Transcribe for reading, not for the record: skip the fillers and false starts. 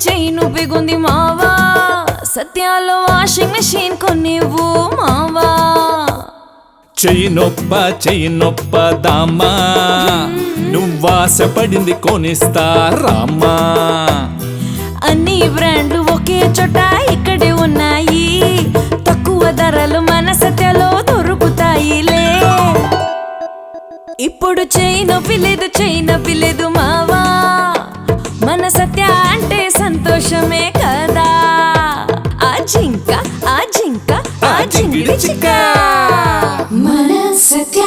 చెయ్యి నొప్పిగుంది మావా సత్యాలో washing machine కొనివ్వు మావా చెయ్యి నొప్ప దామా నువ్వాసపడింది కొనిస్తా రామా అన్ని బ్రాండ్లు ఒకే చోట ఇక్కడే ఉన్నాయి తక్కువ ధరలు మన సత్యాలో దొరుకుతాయిలే ఇప్పుడు చెయ్యి నొప్పి లేదు మావా మన సత్య అంటే సంతోషమే కదా ఆ జింక ఆ జింక ఆ జింగిడి చిక్క మన సత్య